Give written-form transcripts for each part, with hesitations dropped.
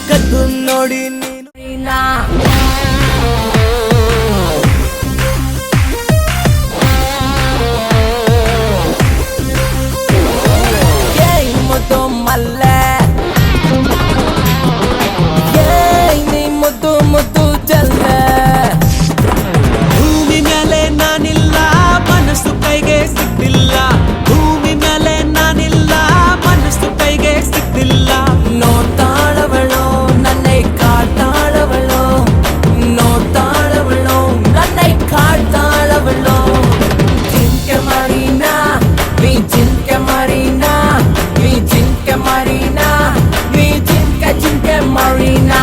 ಕದ್ದು ನೋಡಿ ನೀನು ಮುದ್ದು ಮಲ್ಲೆ ನೀ ಮುದ್ದು ಮುದ್ದು ಜಲ್ಲೆ ಭೂಮಿ ಮೇಲೆ ನಾನಿಲ್ಲ ಮನಸ್ಸು ಕೈಗೆ ಸಿಕ್ತಿಲ್ಲ ಭೂಮಿ ಮೇಲೆ ನಾನಿಲ್ಲ ಮನಸ್ಸು ಕೈಗೆ ಸಿಕ್ತಿಲ್ಲ ನೋಡ್ತಾಳವಳು ನನ್ನೇ ಕಾಡ್ತಾಳವಳು ನೋಡ್ತಾಳವಳು ನನ್ನೇ ಕಾಡ್ತಾಳವಳು ಜಿಂಕೆ ಮರೀನಾ ವಿ ಜಿಂಕೆ ಮರೀನಾ ವಿ ಜಿಂಕೆ ಮರೀನಾ ವಿ ಜಿಂಕೆ ಮರೀನಾ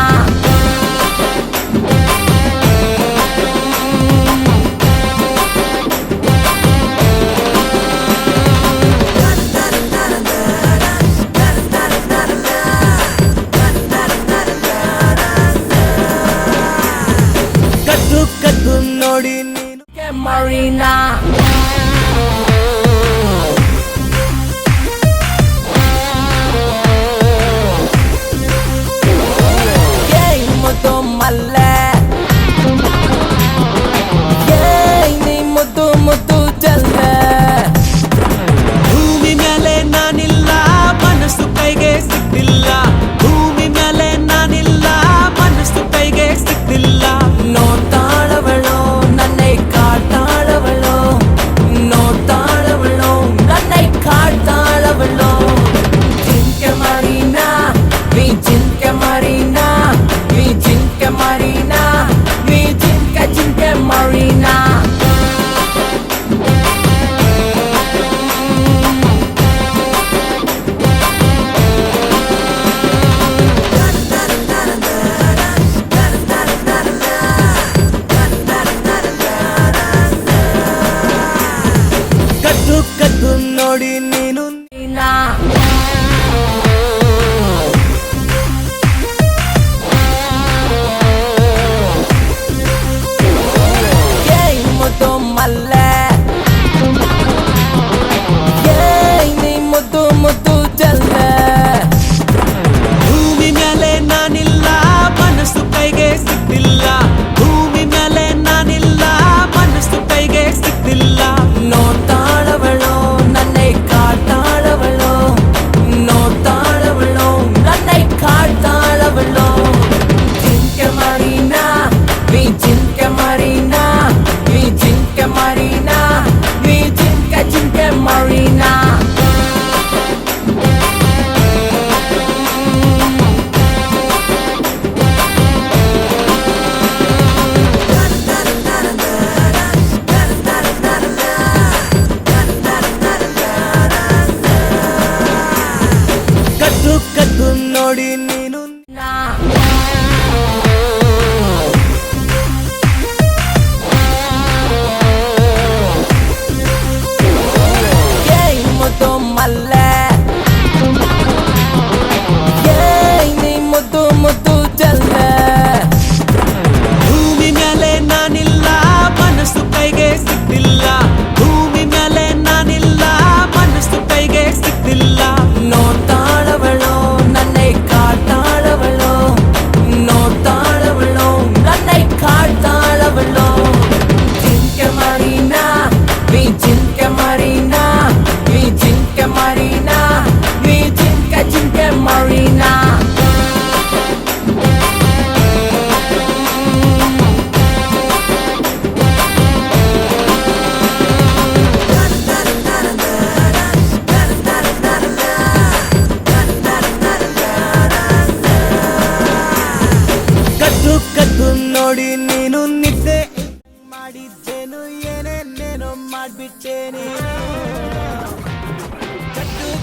ಕದ್ದು ನೋಡಿ ನೀನು ಮರೀನಾ ಮುದ್ದು ಮಲ್ಲೆ ನೀ ಮುದ್ದು ಮುದ್ದು ಜಲ್ಲೆ ಭೂಮಿ ಮೇಲೆ ನಾನಿಲ್ಲ ಮನಸ್ಸು ಕೈಗೆ ಸಿಕ್ತಿಲ್ಲ ಭೂಮಿ ಮೇಲೆ ನಾನಿಲ್ಲ ಮನಸ್ಸು ಕೈಗೆ ಸಿಕ್ತಿಲ್ಲ ನೋಡ್ತಾಳವಳು ನನ್ನೇ ಕಾಡ್ತಾಳವಳು ನೋಡ್ತಾಳವಳು ನನ್ನೇ ಕಾಡ್ತಾಳವಳು ಜಿಂಕೆ ಮರೀನಾ ವಿ ಜಿಂಕೆ ಮರೀನಾ ವಿ ಜಿಂಕೆ ಮರೀನಾ ವಿ ಜಿಂಕೆ ಮರೀನಾ ಕದ್ದು ನೋಡಿ ನೀನು ಮುದ್ದು ಮಲ್ಲೆ ನೀ ಮುದ್ದು ಮುದ್ದು ಜಲ್ಲೆ ಭೂಮಿ ಮೇಲೆ ನಾನಿಲ್ಲ ಮನಸ್ಸು ಕೈಗೆ ಸಿಕ್ತಿಲ್ಲ ಭೂಮಿ ಮೇಲೆ ನಾನಿಲ್ಲ ಮನಸ್ಸು ಕೈಗೆ ಸಿಕ್ತಿಲ್ಲ ನೋಡ್ತಾಳವಳು ನನ್ನೇ ಕಾಡ್ತಾಳವಳು ನೋಡ್ತಾಳವಳು ನನ್ನೇ ಕಾಡ್ತಾಳವಳು ಜಿಂಕೆ ಮರೀನಾ ವಿ ಜಿಂಕೆ ಮರೀನಾ ವಿ ಜಿಂಕೆ ಮರೀನಾ ವಿ ಜಿಂಕೆ ಮರೀನಾ ಕದ್ದು ನೋಡಿ ನೀನು ಮುದ್ದು ಮಲ್ಲೆ ನೀ ಮುದ್ದು ಮುದ್ದು ಜಲ್ಲೆ ಭೂಮಿ ಮೇಲೆ ನಾನಿಲ್ಲ ಮನಸ್ಸು ಕೈಗೆ ಸಿಕ್ತಿಲ್ಲ ಭೂಮಿ ಮೇಲೆ ನಾನಿಲ್ಲ ಮನಸ್ಸು ಕೈಗೆ ಸಿಕ್ತಿಲ್ಲ ನೋಡ್ತಾಳವಳು ನನ್ನೇ ಕಾಡ್ತಾಳವಳು ನೋಡ್ತಾಳವಳು ನನ್ನೇ ಕಾಡ್ತಾಳವಳು ಜಿಂಕೆ ಮರೀನಾ ವಿ ಜಿಂಕೆ ಮರೀನಾ ವಿ ಜಿಂಕೆ ಮರೀನಾ ವಿ ಜಿಂಕೆ ಮರೀನಾ ಕದ್ದು ನೋಡಿ ನೀನು ನಿದ್ದೆ ಮಾಡಿದ್ದೇನು ಏನೇನೇನೋ ಮಾಡ್ಬಿಟ್ಟೇನೆ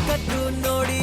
ಕದ್ದು ನೋಡಿ